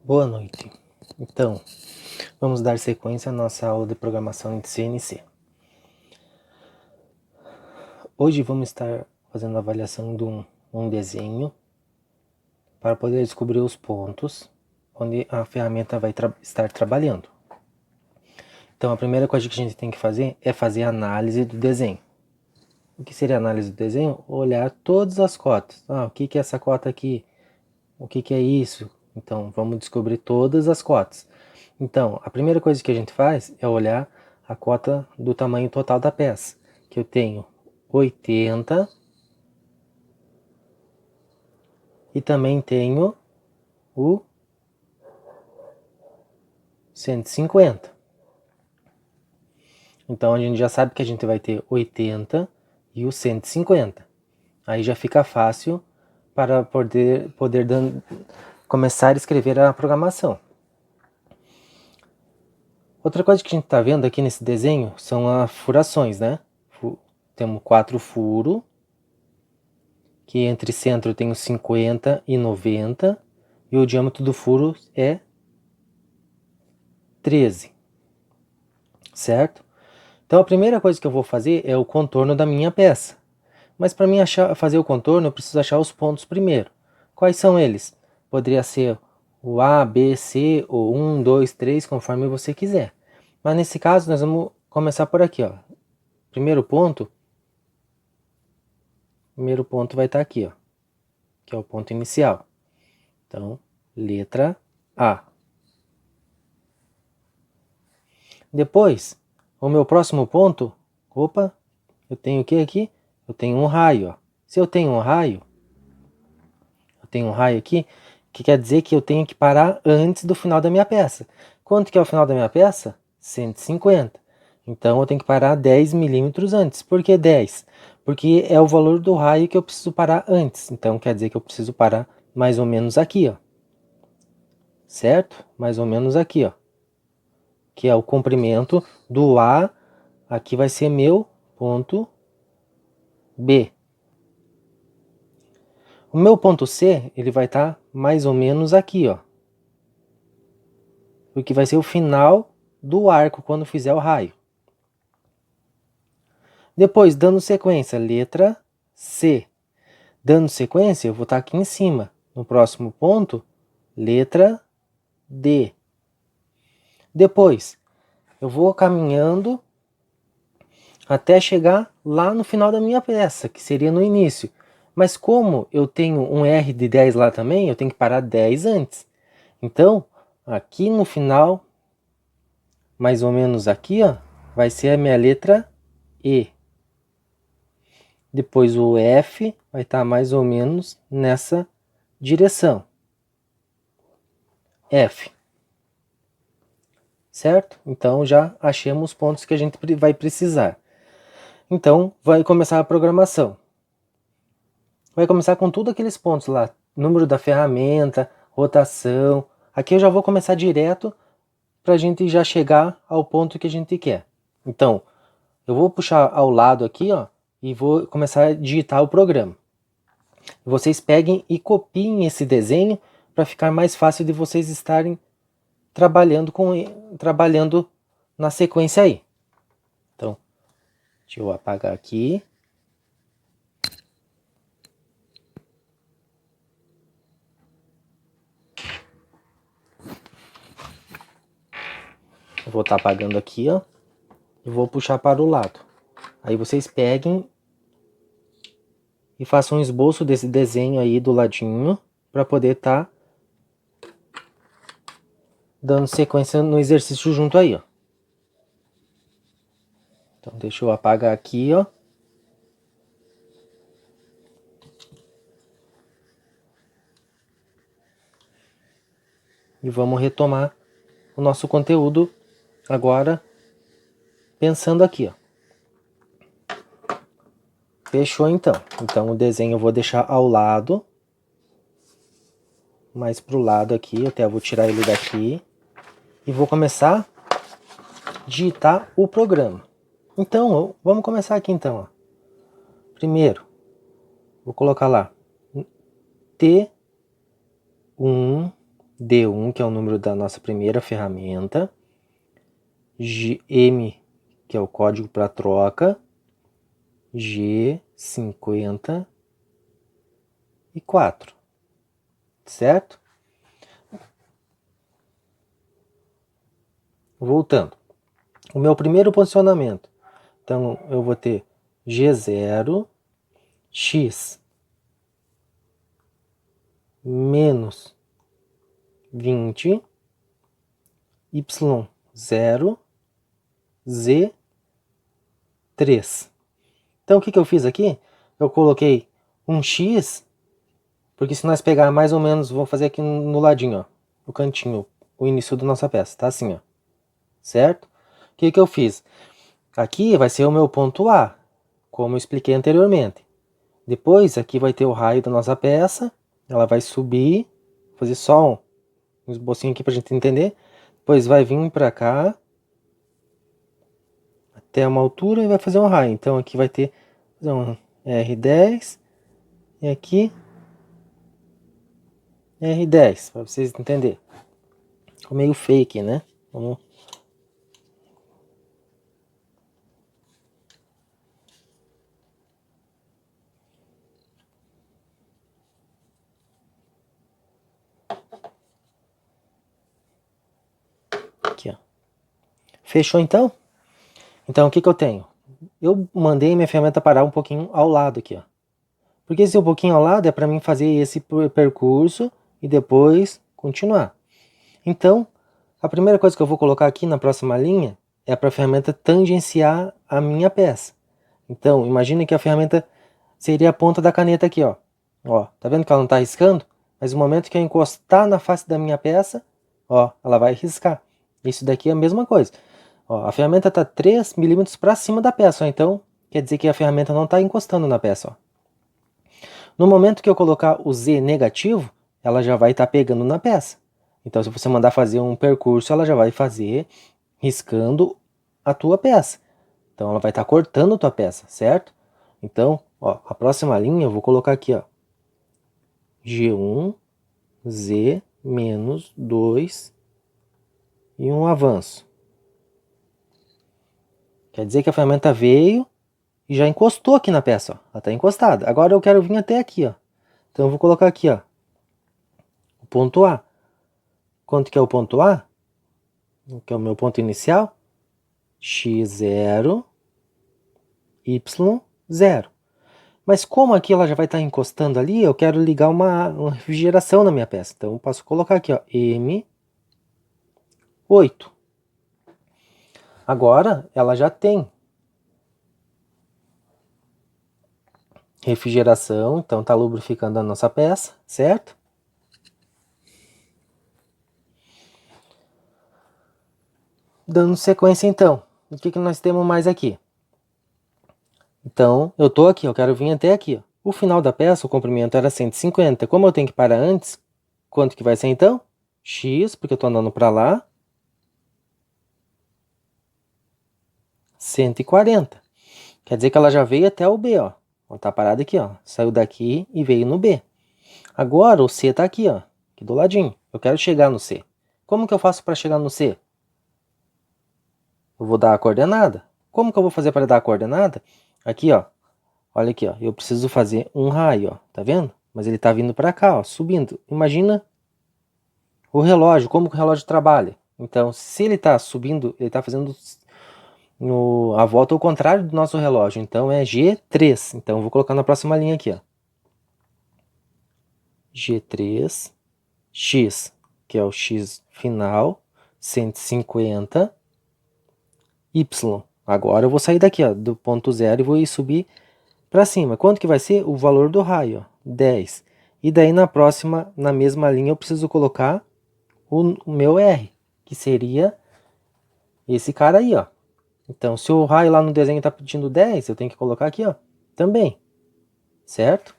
Boa noite. Então, vamos dar sequência à nossa aula de programação em CNC. Hoje vamos estar fazendo a avaliação de um desenho para poder descobrir os pontos onde a ferramenta vai estar trabalhando. Então, a primeira coisa que a gente tem que fazer é fazer a análise do desenho. O que seria a análise do desenho? Olhar todas as cotas. O que é essa cota aqui? O que é isso? Então, vamos descobrir todas as cotas. Então, a primeira coisa que a gente faz é olhar a cota do tamanho total da peça, que eu tenho 80 e também tenho o 150. Então, a gente já sabe que a gente vai ter 80 e o 150. Aí já fica fácil para poder começar a escrever a programação. Outra coisa que a gente está vendo aqui nesse desenho são as furações, né? Temos 4 furos, que entre centro eu tenho 50 e 90, e o diâmetro do furo é 13, certo? Então a primeira coisa que eu vou fazer é o contorno da minha peça. Mas para mim fazer o contorno eu preciso achar os pontos primeiro. Quais são eles? Poderia ser o A, B, C, ou 1, 2, 3, conforme você quiser. Mas nesse caso nós vamos começar por aqui, ó. Primeiro ponto vai estar aqui, ó, que é o ponto inicial. Então, letra A. Depois, o meu próximo ponto, eu tenho o que aqui? Eu tenho um raio, ó. Se eu tenho um raio aqui, que quer dizer que eu tenho que parar antes do final da minha peça. Quanto que é o final da minha peça? 150. Então eu tenho que parar 10 milímetros antes. Por que 10? Porque é o valor do raio que eu preciso parar antes. Então quer dizer que eu preciso parar mais ou menos aqui, ó. Certo? Mais ou menos aqui, ó. Que é o comprimento do A. Aqui vai ser meu ponto B. O meu ponto C, ele vai estar mais ou menos aqui, ó. Porque vai ser o final do arco quando fizer o raio. Depois, dando sequência, letra C. Dando sequência, eu vou estar aqui em cima. No próximo ponto, letra D. Depois, eu vou caminhando até chegar lá no final da minha peça, que seria no início. Mas como eu tenho um R de 10 lá também, eu tenho que parar 10 antes. Então, aqui no final, mais ou menos aqui, ó, vai ser a minha letra E. Depois o F vai estar mais ou menos nessa direção. F. Certo? Então já achamos os pontos que a gente vai precisar. Então vai começar a programação. Vai começar com tudo aqueles pontos lá. Número da ferramenta, rotação. Aqui eu já vou começar direto para a gente já chegar ao ponto que a gente quer. Então, eu vou puxar ao lado aqui, ó, e vou começar a digitar o programa. Vocês peguem e copiem esse desenho para ficar mais fácil de vocês estarem trabalhando na sequência aí. Então, deixa eu apagar aqui. Eu vou estar apagando aqui, ó, e vou puxar para o lado. Aí vocês peguem e façam um esboço desse desenho aí do ladinho para poder estar dando sequência no exercício junto aí, ó. Então deixa eu apagar aqui, ó. E vamos retomar o nosso conteúdo agora pensando aqui, ó. Fechou então. Então o desenho eu vou deixar ao lado, mais pro lado aqui, até eu vou tirar ele daqui e vou começar a digitar o programa. Então, vamos começar aqui então, ó. Primeiro, vou colocar lá T1, D1, que é o número da nossa primeira ferramenta, M, que é o código para troca, G54, certo? Voltando, o meu primeiro posicionamento, então eu vou ter G0, X menos 20, Y0, Z3. Então o que eu fiz aqui? Eu coloquei um X, porque se nós pegar mais ou menos, vou fazer aqui no ladinho, ó, no cantinho, o início da nossa peça, tá assim, ó, certo? O que eu fiz? Aqui vai ser o meu ponto A, como eu expliquei anteriormente. Depois aqui vai ter o raio da nossa peça, ela vai subir, fazer só um esbocinho aqui pra gente entender. Depois vai vir pra cá, até uma altura e vai fazer um raio. Então aqui vai ter um R10 e aqui R10, para vocês entenderem. Ficou meio fake, né? Vamos... Aqui, ó. Fechou então? Então o que eu tenho? Eu mandei minha ferramenta parar um pouquinho ao lado aqui, ó. Porque esse um pouquinho ao lado é para mim fazer esse percurso e depois continuar. Então, a primeira coisa que eu vou colocar aqui na próxima linha é para a ferramenta tangenciar a minha peça. Então, imagine que a ferramenta seria a ponta da caneta aqui, ó. Ó, tá vendo que ela não está riscando? Mas no momento que eu encostar na face da minha peça, ó, ela vai riscar. Isso daqui é a mesma coisa. Ó, a ferramenta está 3 milímetros para cima da peça, ó, então quer dizer que a ferramenta não está encostando na peça, ó. No momento que eu colocar o Z negativo, ela já vai estar pegando na peça. Então, se você mandar fazer um percurso, ela já vai fazer riscando a tua peça. Então, ela vai estar cortando a tua peça, certo? Então, ó, a próxima linha eu vou colocar aqui, ó. G1, Z, menos 2 e um avanço. Quer dizer que a ferramenta veio e já encostou aqui na peça, ó. Ela está encostada. Agora eu quero vir até aqui, ó. Então, eu vou colocar aqui, ó, o ponto A. Quanto que é o ponto A? Que é o meu ponto inicial? X0, Y0. Mas como aqui ela já vai estar encostando ali, eu quero ligar uma refrigeração na minha peça. Então eu posso colocar aqui, ó, M8. Agora ela já tem refrigeração, então está lubrificando a nossa peça, certo? Dando sequência então, o que nós temos mais aqui? Então eu tô aqui, eu quero vir até aqui, ó. O final da peça, o comprimento era 150. Como eu tenho que parar antes, quanto que vai ser então? X, porque eu tô andando para lá. 140. Quer dizer que ela já veio até o B, ó. Ela tá parada aqui, ó. Saiu daqui e veio no B. Agora o C tá aqui, ó. Aqui do ladinho. Eu quero chegar no C. Como que eu faço para chegar no C? Eu vou dar a coordenada. Como que eu vou fazer para dar a coordenada? Aqui, ó. Olha aqui, ó. Eu preciso fazer um raio, ó. Tá vendo? Mas ele tá vindo para cá, ó. Subindo. Imagina o relógio. Como que o relógio trabalha? Então, se ele tá subindo, ele tá fazendo a volta ao contrário do nosso relógio. Então é G3. Então eu vou colocar na próxima linha aqui, ó. G3, X, que é o X final, 150, Y. Agora eu vou sair daqui, ó, do ponto zero e vou subir para cima. Quanto que vai ser? O valor do raio, ó, 10. E daí na próxima, na mesma linha, eu preciso colocar o meu R, que seria esse cara aí, ó. Então, se o raio lá no desenho está pedindo 10, eu tenho que colocar aqui, ó, também, certo?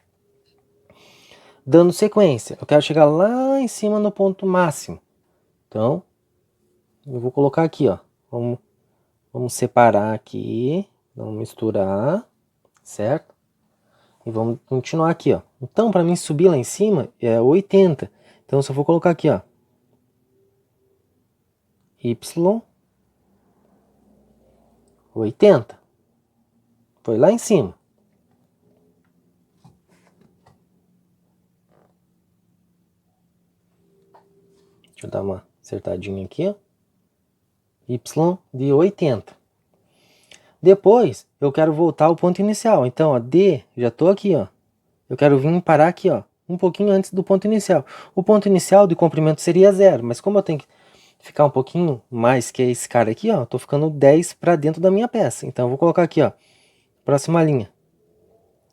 Dando sequência, eu quero chegar lá em cima no ponto máximo. Então, eu vou colocar aqui, ó. Vamos separar aqui, vamos misturar, certo? E vamos continuar aqui, ó. Então, para mim subir lá em cima é 80. Então, se eu for colocar aqui, ó, y 80. Foi lá em cima. Deixa eu dar uma acertadinha aqui, ó. Y de 80. Depois, eu quero voltar ao ponto inicial. Então, ó, D, já tô aqui, ó. Eu quero vir parar aqui, ó, um pouquinho antes do ponto inicial. O ponto inicial de comprimento seria 0, mas como eu tenho que ficar um pouquinho mais que esse cara aqui, ó, tô ficando 10 para dentro da minha peça. Então, eu vou colocar aqui, ó, próxima linha.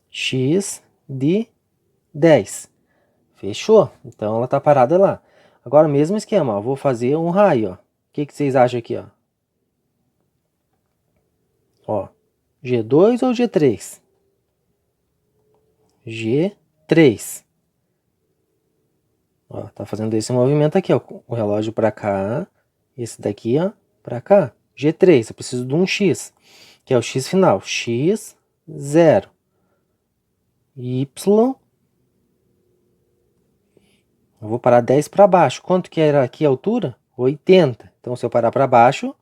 X de 10. Fechou? Então, ela tá parada lá. Agora, o mesmo esquema, ó, vou fazer um raio, ó. O que vocês acham aqui, ó? Ó, G2 ou G3? G3. Ó, tá fazendo esse movimento aqui, ó. O relógio para cá, esse daqui, ó, para cá. G3, eu preciso de um X, que é o X final. X, 0. Y. Eu vou parar 10 para baixo. Quanto que era aqui a altura? 80. Então, se eu parar para baixo,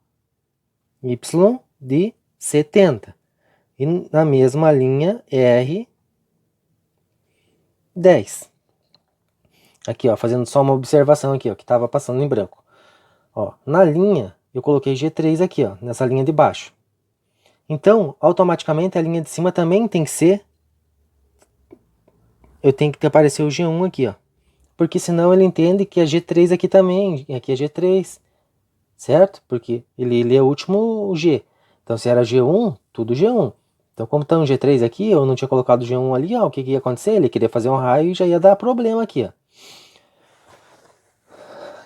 Y de 70. E na mesma linha, R, 10. Aqui, ó, fazendo só uma observação aqui, ó, que estava passando em branco. Ó, na linha, eu coloquei G3 aqui, ó, nessa linha de baixo. Então, automaticamente, a linha de cima também tem que ser... Eu tenho que aparecer o G1 aqui, ó. Porque senão ele entende que é G3 aqui também, aqui é G3, certo? Porque ele lê o último G. Então, se era G1, tudo G1. Então, como está um G3 aqui, eu não tinha colocado G1 ali, ó, o que ia acontecer? Ele queria fazer um raio e já ia dar problema aqui, ó.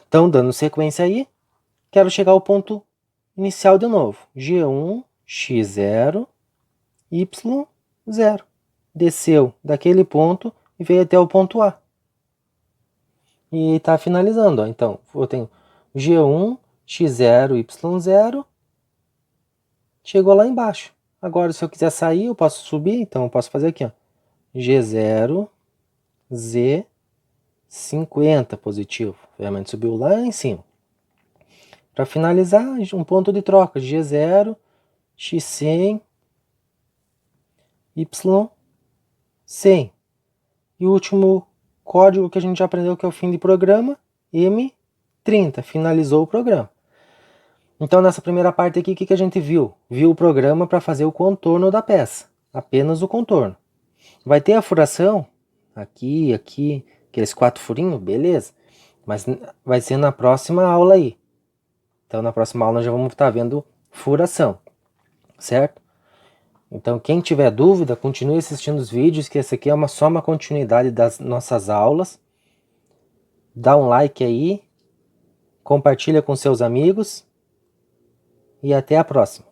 Então, dando sequência aí, quero chegar ao ponto inicial de novo. G1, X0, Y0. Desceu daquele ponto e veio até o ponto A. E está finalizando, ó. Então, eu tenho G1, X0, Y0. Chegou lá embaixo. Agora, se eu quiser sair, eu posso subir. Então, eu posso fazer aqui, ó. G0, Z, 50 positivo. O ferramenta subiu lá em cima. Para finalizar, um ponto de troca. G0, X100, Y100. E o último código que a gente já aprendeu, que é o fim de programa, M30. Finalizou o programa. Então, nessa primeira parte aqui, o que a gente viu? Viu o programa para fazer o contorno da peça. Apenas o contorno. Vai ter a furação, aqui, aqui, aqueles 4 furinhos, beleza. Mas vai ser na próxima aula aí. Então, na próxima aula, nós já vamos estar vendo furação, certo? Então, quem tiver dúvida, continue assistindo os vídeos, que essa aqui é só uma continuidade das nossas aulas. Dá um like aí, compartilha com seus amigos e até a próxima.